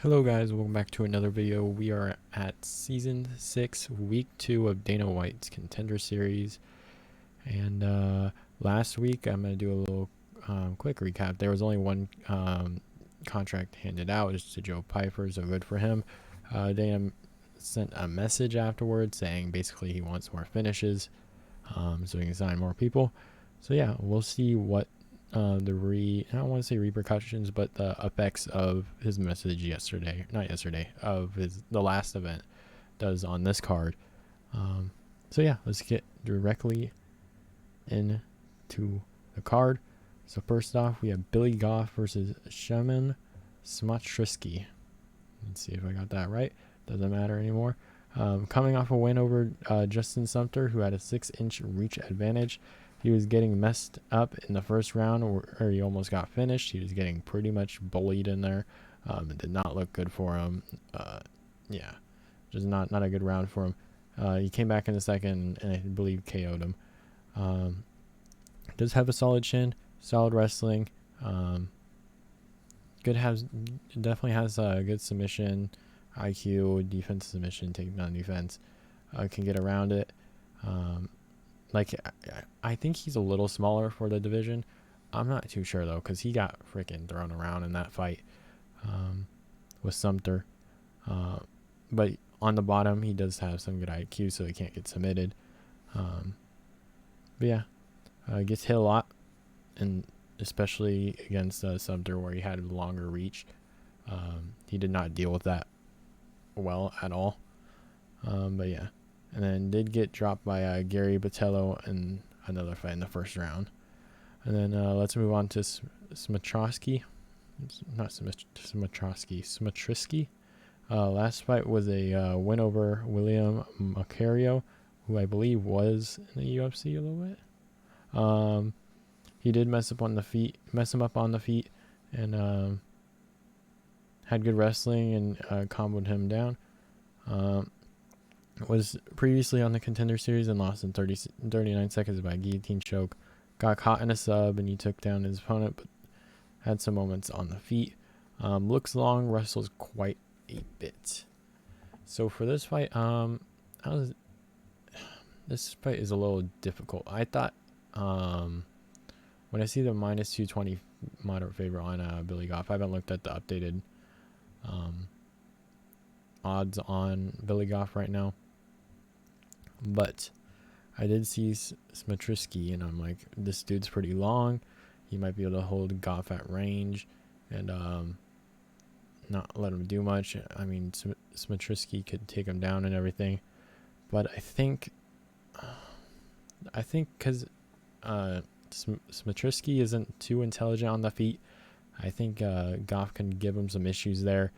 Hello guys, welcome back to another video. We are at Season 6, Week 2 of Dana White's Contender Series. And last week, I'm going to do a little quick recap. There was only one contract handed out. It's to Joe Piper, so good for him. Dana sent a message afterwards saying basically he wants more finishes so he can sign more people. So yeah, we'll see what I don't want to say repercussions, but the effects of his message of the last event does on this card. So yeah, let's get directly into the card. So first off, we have Billy Goff versus Shimon Smotritsky. Let's see if I got that right. Doesn't matter anymore. Coming off a win over Justin Sumter, who had a 6-inch reach advantage. He was getting messed up in the first round, or he almost got finished. He was getting pretty much bullied in there. It did not look good for him. Yeah, just not a good round for him. He came back in the second, and I believe KO'd him. Does have a solid chin, solid wrestling. Definitely has a good submission, IQ, defense submission, taking down defense. Can get around it. I think he's a little smaller for the division. I'm not too sure though, because he got freaking thrown around in that fight with Sumter. But on the bottom, he does have some good IQ, so he can't get submitted. But yeah, gets hit a lot, and especially against Sumter, where he had a longer reach. He did not deal with that well at all. But yeah. And then did get dropped by Gary Botello in another fight in the first round. And then let's move on to Smotritsky. Smotritsky. Last fight was a win over William Macario, who I believe was in the UFC a little bit. He did mess him up on the feet, and had good wrestling and comboed him down. Was previously on the Contender Series and lost in 39 seconds by guillotine choke. Got caught in a sub and he took down his opponent, but had some moments on the feet. Looks long, wrestles quite a bit. So for this fight, this fight is a little difficult. I thought when I see the minus 220 moderate favor on Billy Goff, I haven't looked at the updated odds on Billy Goff right now. But I did see Smotritsky, and I'm like, this dude's pretty long. He might be able to hold Goff at range and not let him do much. I mean, Smotritsky could take him down and everything. But I think because Smotritsky isn't too intelligent on the feet, I think Goff can give him some issues there.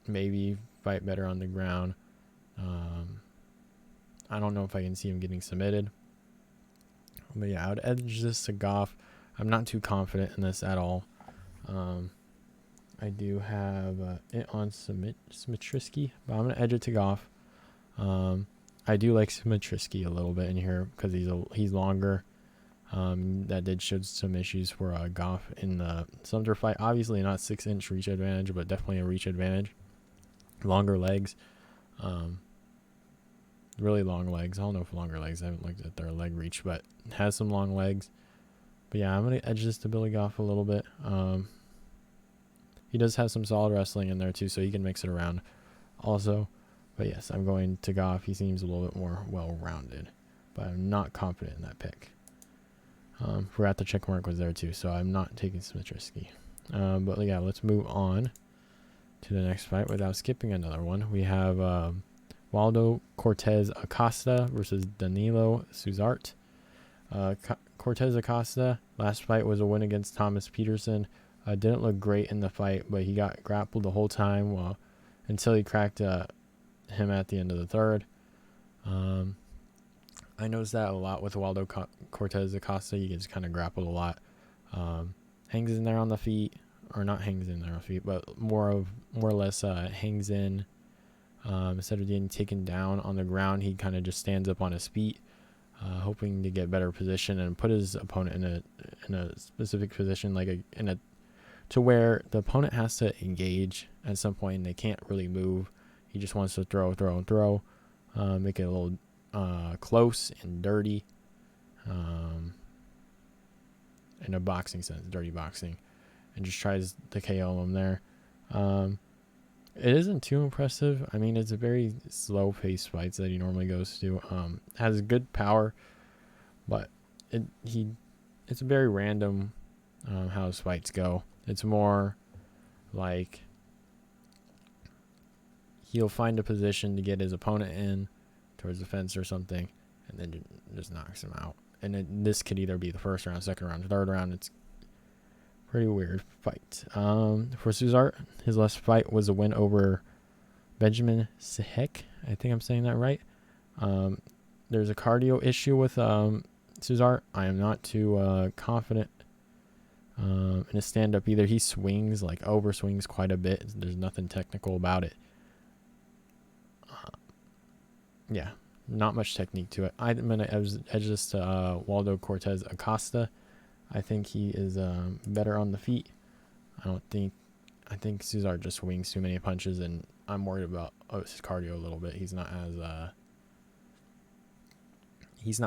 Maybe fight better on the ground. I don't know if I can see him getting submitted. But yeah, I would edge this to Goff. I'm not too confident in this at all. I do have it on Smotritsky, but I'm going to edge it to Goff. I do like Smotritsky a little bit in here because he's longer. That did show some issues for Goff in the Sumter fight. Obviously not 6-inch reach advantage, but definitely a reach advantage. Longer legs. Really long legs. I don't know if longer legs. I haven't looked at their leg reach, but has some long legs. But yeah, I'm going to edge this to Billy Goff a little bit. He does have some solid wrestling in there too, so he can mix it around also. But yes, I'm going to Goff. He seems a little bit more well-rounded, but I'm not confident in that pick. Forgot the check mark was there too, so I'm not taking Smotritsky. But yeah, let's move on to the next fight without skipping another one. We have Waldo Cortes-Acosta versus Danilo Suzart. Cortes-Acosta, last fight was a win against Thomas Peterson. Didn't look great in the fight, but he got grappled the whole time until he cracked him at the end of the third. I noticed that a lot with Waldo Cortes-Acosta. He gets kind of grappled a lot. Hangs in there on the feet, or not hangs in there on the feet, but more or less hangs in. Instead of getting taken down on the ground, he kind of just stands up on his feet, hoping to get better position and put his opponent in a specific position, like in a to where the opponent has to engage at some point and they can't really move. He just wants to throw, make it a little close and dirty, in a boxing sense, dirty boxing, and just tries to KO him there. It isn't too impressive. I mean, it's a very slow-paced fights that he normally goes to. Has good power, but it's very random how his fights go. It's more like he'll find a position to get his opponent in towards the fence or something, and then just knocks him out. And this could either be the first round, second round, third round. It's pretty weird fight. For Suzart, his last fight was a win over Benjamin Sehek. I think I'm saying that right. There's a cardio issue with Suzart. I am not too confident in his stand-up either. He swings, like over swings quite a bit. There's nothing technical about it. Yeah, not much technique to it. I'm going to edge this to Waldo Cortes-Acosta. I think he is better on the feet. I think Suzart just swings too many punches, and I'm worried about his cardio a little bit. He's not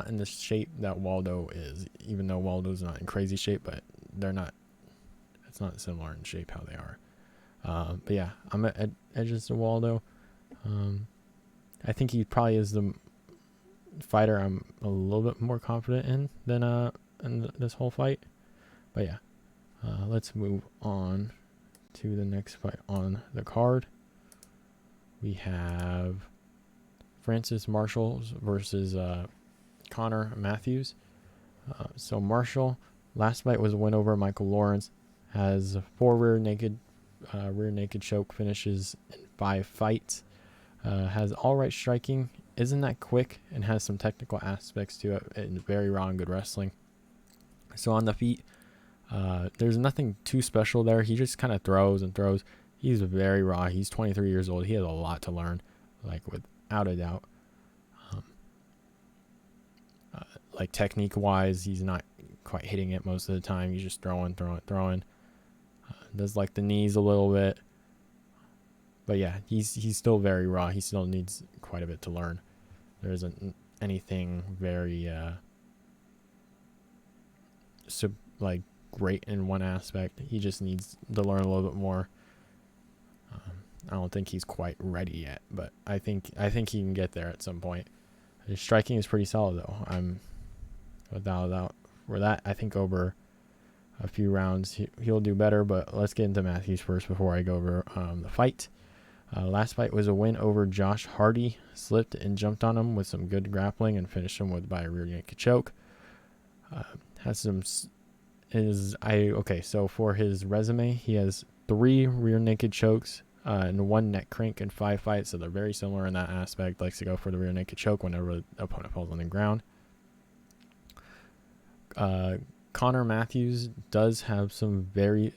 in the shape that Waldo is, even though Waldo's not in crazy shape, but it's not similar in shape how they are. But yeah, I'm at edges to Waldo. I think he probably is the fighter I'm a little bit more confident in than in this whole fight. But yeah, let's move on to the next fight on the card. We have Francis Marshall versus Connor Matthews. So Marshall, last fight was a win over Michael Lawrence. Has 4 rear naked choke finishes in 5 fights. Has all right striking, isn't that quick, and has some technical aspects to it, and very raw and good wrestling. So on the feet, there's nothing too special there. He just kind of throws and throws. He's very raw. He's 23 years old. He has a lot to learn, like without a doubt. Like technique-wise, he's not quite hitting it most of the time. He's just throwing. Does like the knees a little bit. But yeah, he's still very raw. He still needs quite a bit to learn. There isn't anything very great in one aspect. He just needs to learn a little bit more. I don't think he's quite ready yet, but I think he can get there at some point. His striking is pretty solid though. I'm without a doubt for that. I think over a few rounds he'll do better. But let's get into Matthews first before I go over the fight. Last fight was a win over Josh Hardy. Slipped and jumped on him with some good grappling and finished him by a rear naked choke. So for his resume, he has 3 rear naked chokes and 1 neck crank in 5 fights. So they're very similar in that aspect. Likes to go for the rear naked choke whenever the opponent falls on the ground. Connor Matthews does have some very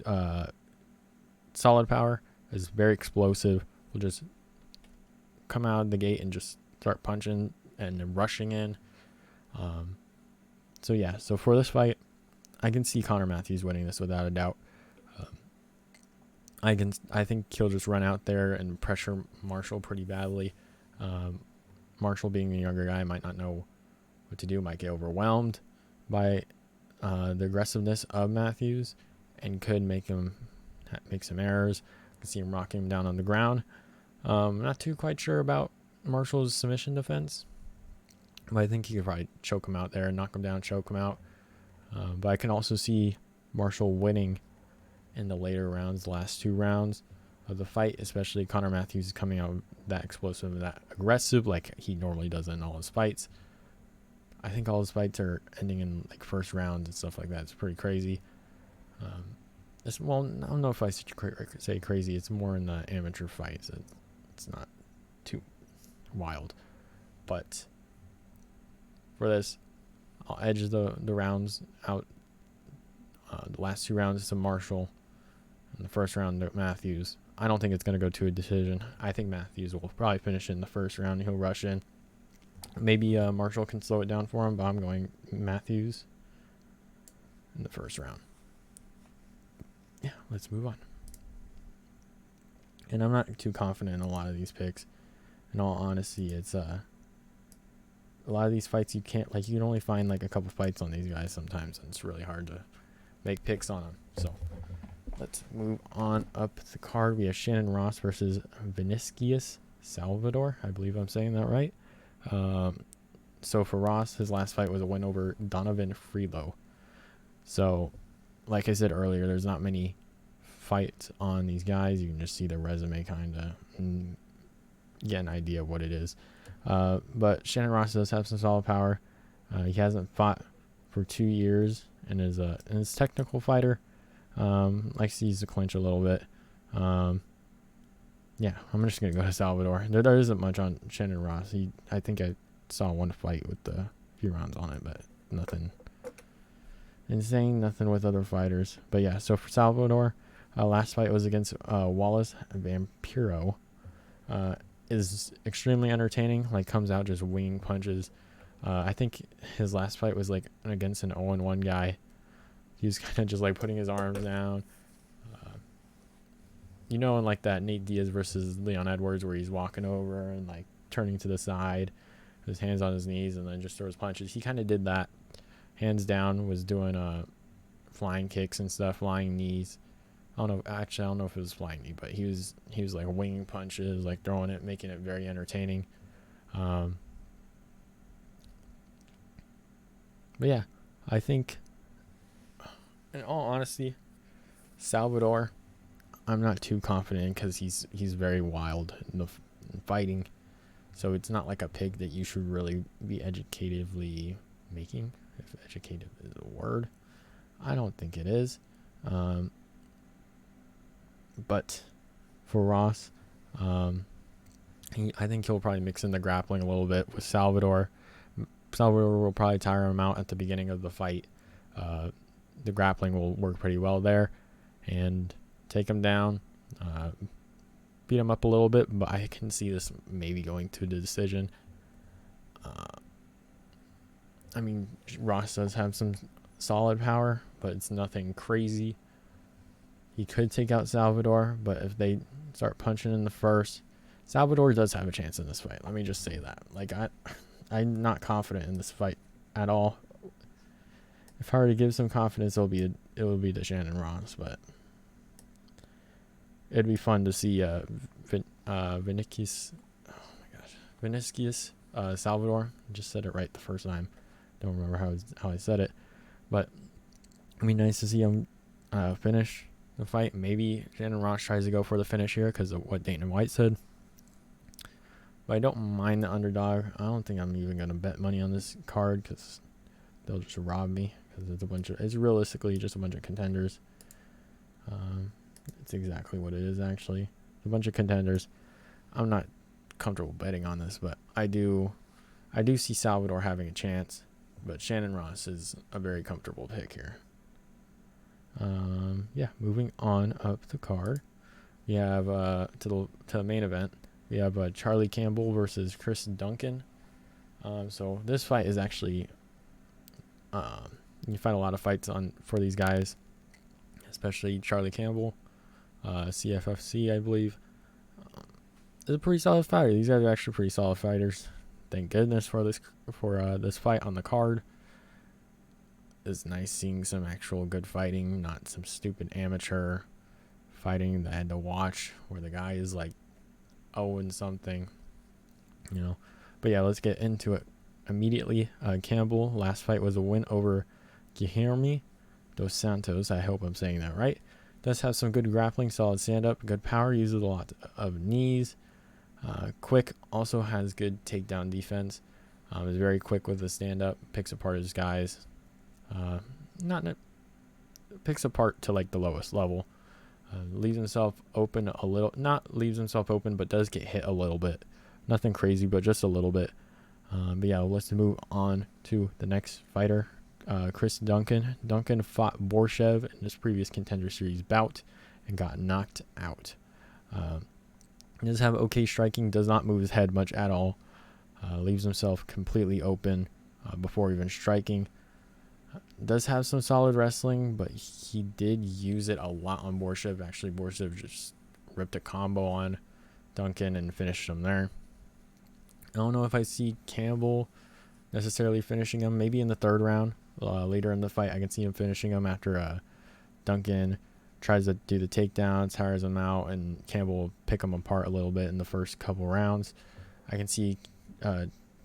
solid power. Is very explosive. Will just come out of the gate and just start punching and rushing in. So for this fight, I can see Connor Matthews winning this without a doubt. I think he'll just run out there and pressure Marshall pretty badly. Marshall, being the younger guy, might not know what to do. Might get overwhelmed by the aggressiveness of Matthews and could make some errors. I can see him rocking him down on the ground. Not too quite sure about Marshall's submission defense, but I think he could probably choke him out there, knock him down, choke him out. But I can also see Marshall winning in the later rounds, the last 2 rounds of the fight, especially Connor Matthews is coming out that explosive and that aggressive like he normally does in all his fights. I think all his fights are ending in like first rounds and stuff like that. It's pretty crazy. I don't know if I say crazy. It's more in the amateur fights. It's not too wild. But for this, I'll edge the rounds out. The last 2 rounds to Marshall. And the first round to Matthews. I don't think it's going to go to a decision. I think Matthews will probably finish in the first round. He'll rush in. Maybe Marshall can slow it down for him, but I'm going Matthews in the first round. yeah, let's move on. And I'm not too confident in a lot of these picks. In all honesty, it's a lot of these fights you can't, like, you can only find like a couple fights on these guys sometimes, and it's really hard to make picks on them. So let's move on up the card. We have Shannon Ross versus Vinicius Salvador. I believe I'm saying that right. So for Ross, his last fight was a win over Donovan Freelo. So, like I said earlier, there's not many fights on these guys. You can just see their resume kind of and get an idea of what it is. But Shannon Ross does have some solid power. He hasn't fought for 2 years and is a technical fighter. Likes to use the clinch a little bit. Yeah, I'm just going to go to Salvador. There isn't much on Shannon Ross. I think I saw one fight with a few rounds on it, but nothing insane, nothing with other fighters. But yeah, so for Salvador, last fight was against Wallace Vampiro. Is extremely entertaining, like comes out just winging punches. I think his last fight was like against an 0-1 guy. He was kind of just like putting his arms down. In like that Nate Diaz versus Leon Edwards where he's walking over and like turning to the side, his hands on his knees, and then just throws punches. He kind of did that. Hands down, was doing flying kicks and stuff, flying knees. I don't know if it was flying knee, but he was like winging punches, like throwing it, making it very entertaining. But yeah, I think, in all honesty, Salvador, I'm not too confident in because he's very wild in fighting. So it's not like a pick that you should really be educatively making. If educative is a word, I don't think it is. But for Ross, I think he'll probably mix in the grappling a little bit with Salvador. Salvador will probably tire him out at the beginning of the fight. The grappling will work pretty well there and take him down, beat him up a little bit, but I can see this maybe going to the decision. I mean, Ross does have some solid power, but it's nothing crazy. He could take out Salvador, but if they start punching in the first, Salvador does have a chance in this fight. Let me just say that. Like, I'm not confident in this fight at all. If I were to give some confidence, it will be to Shannon Ross, but it'd be fun to see Vinicius. Oh my gosh, Vinicius Salvador. I just said it right the first time. Don't remember how I said it, but it'd be nice to see him finish the fight. Maybe Shannon Ross tries to go for the finish here because of what Dana White said. But I don't mind the underdog. I don't think I'm even going to bet money on this card because they'll just rob me because it's realistically just a bunch of contenders. It's exactly what it is actually. A bunch of contenders. I'm not comfortable betting on this, but I do see Salvador having a chance, but Shannon Ross is a very comfortable pick here. Yeah, moving on up the card, we have to the main event. We have Charlie Campbell versus Chris Duncan. So this fight is actually you find a lot of fights for these guys, especially Charlie Campbell, CFFC, I believe. Is a pretty solid fighter. These guys are actually pretty solid fighters. Thank goodness for this fight on the card. It's nice seeing some actual good fighting, not some stupid amateur fighting that I had to watch where the guy is like 0 something, But yeah, let's get into it immediately. Campbell, last fight was a win over Guilherme dos Santos. I hope I'm saying that right. Does have some good grappling, solid stand-up, good power, uses a lot of knees. Quick, also has good takedown defense. Is very quick with the stand-up, picks apart his guys. Picks apart to like the lowest level. Leaves himself open a little. Not leaves himself open, but does get hit a little bit. Nothing crazy, but just a little bit. But yeah, let's move on to the next fighter. Chris Duncan. Duncan fought Borshev in his previous Contender Series bout and got knocked out. He does have okay striking, does not move his head much at all. Leaves himself completely open before even striking. Does have some solid wrestling, but he did use it a lot on Borshev. Actually, Borshev just ripped a combo on Duncan and finished him there. I don't know if I see Campbell necessarily finishing him. Maybe in the third round, later in the fight, I can see him finishing him after Duncan tries to do the takedown, tires him out, and Campbell will pick him apart a little bit in the first couple rounds. I can see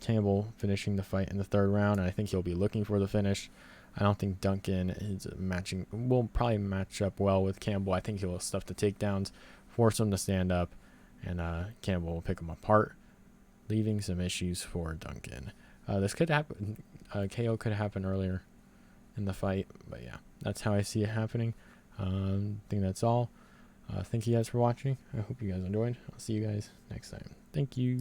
Campbell finishing the fight in the third round, and I think he'll be looking for the finish. I don't think Duncan is will probably match up well with Campbell. I think he'll stuff the takedowns, force him to stand up, and Campbell will pick him apart, leaving some issues for Duncan. This could happen. KO could happen earlier in the fight, but yeah, that's how I see it happening. I think that's all. Thank you guys for watching. I hope you guys enjoyed. I'll see you guys next time. Thank you.